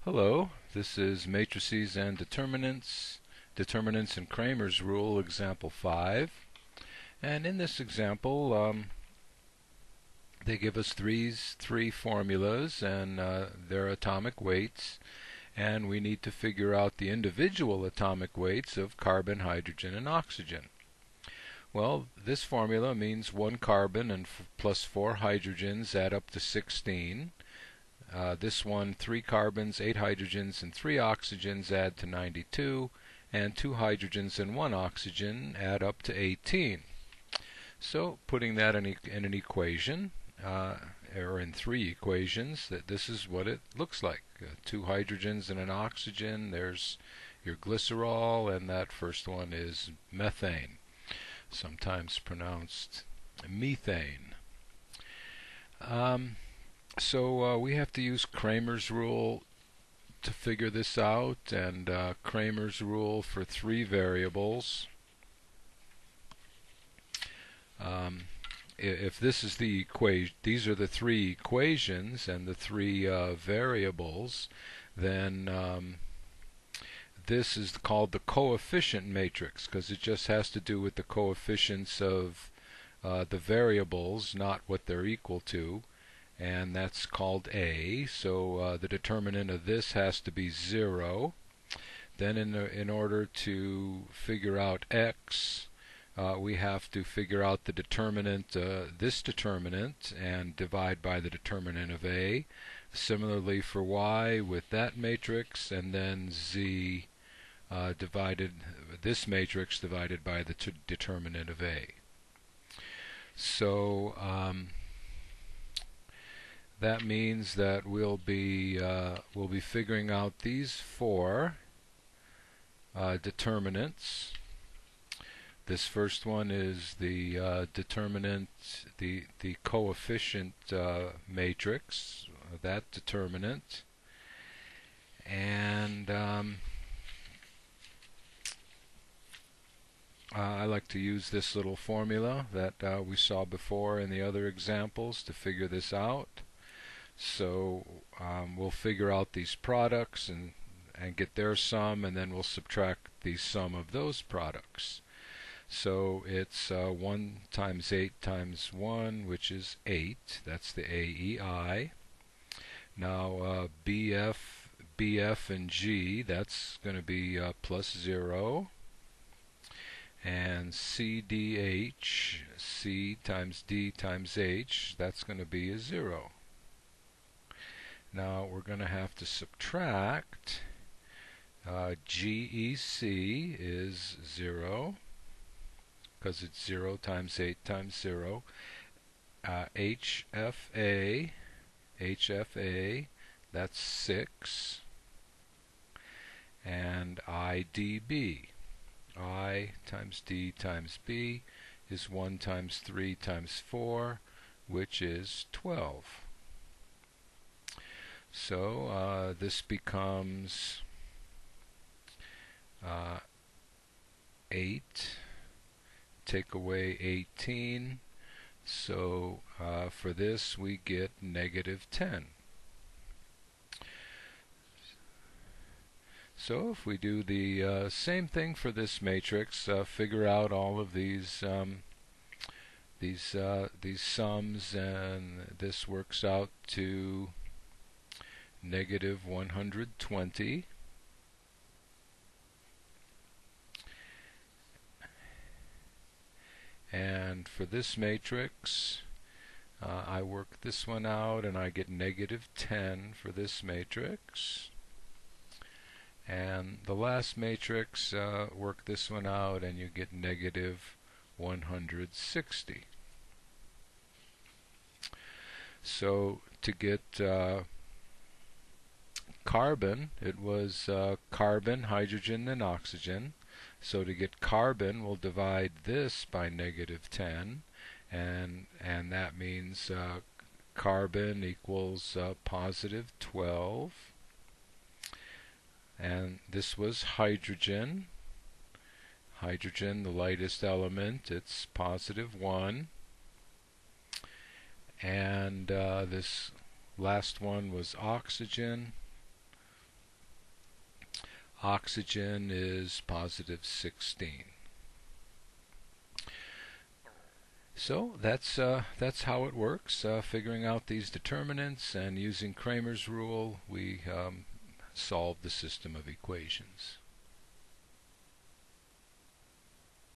Hello, this is matrices and determinants, determinants and Cramer's rule, example 5. And in this example, they give us three formulas and their atomic weights, and we need to figure out the individual atomic weights of carbon, hydrogen, and oxygen. Well, this formula means 1 carbon and plus 4 hydrogens add up to 16. This one, 3 carbons, 8 hydrogens, and 3 oxygens add to 92, and 2 hydrogens and 1 oxygen add up to 18. So putting that in an equation, or in 3 equations, this is what it looks like. 2 hydrogens and an oxygen, there's your glycerol, and that first one is methane, sometimes pronounced methane. So we have to use Cramer's rule to figure this out, and Cramer's rule for 3 variables. If this is the equation, these are the 3 equations and the 3 variables, then this is called the coefficient matrix, because it just has to do with the coefficients of the variables, not what they're equal to. And that's called A. So the determinant of this has to be 0. Then in order to figure out X, we have to figure out the determinant, this determinant, and divide by the determinant of A. Similarly for Y with that matrix, and then Z this matrix divided by the determinant of A. So that means that we'll be figuring out these 4 determinants. This first one is the determinant, the coefficient matrix, that determinant, and I like to use this little formula that we saw before in the other examples to figure this out. So we'll figure out these products and get their sum, and then we'll subtract the sum of those products. So it's 1 times 8 times 1, which is 8. That's the AEI. Now BF and G, that's going to be plus 0. And CDH, C times D times H, that's going to be a 0. Now we're going to have to subtract GEC is 0, because it's 0 times 8 times 0. HFA, that's 6. And IDB, I times D times B, is 1 times 3 times 4, which is 12. So this becomes 8, take away 18, so for this we get negative 10. So if we do the same thing for this matrix, figure out all of these sums, and this works out to negative 120. And for this matrix, I work this one out and I get negative 10 for this matrix. And the last matrix, work this one out and you get negative 160. So to get carbon, it was carbon, hydrogen, and oxygen. So to get carbon, we'll divide this by negative 10, and that means carbon equals positive 12. And this was hydrogen. Hydrogen, the lightest element, it's positive 1. And this last one was oxygen. Oxygen is positive 16. So that's how it works. Figuring out these determinants and using Cramer's rule, we solve the system of equations.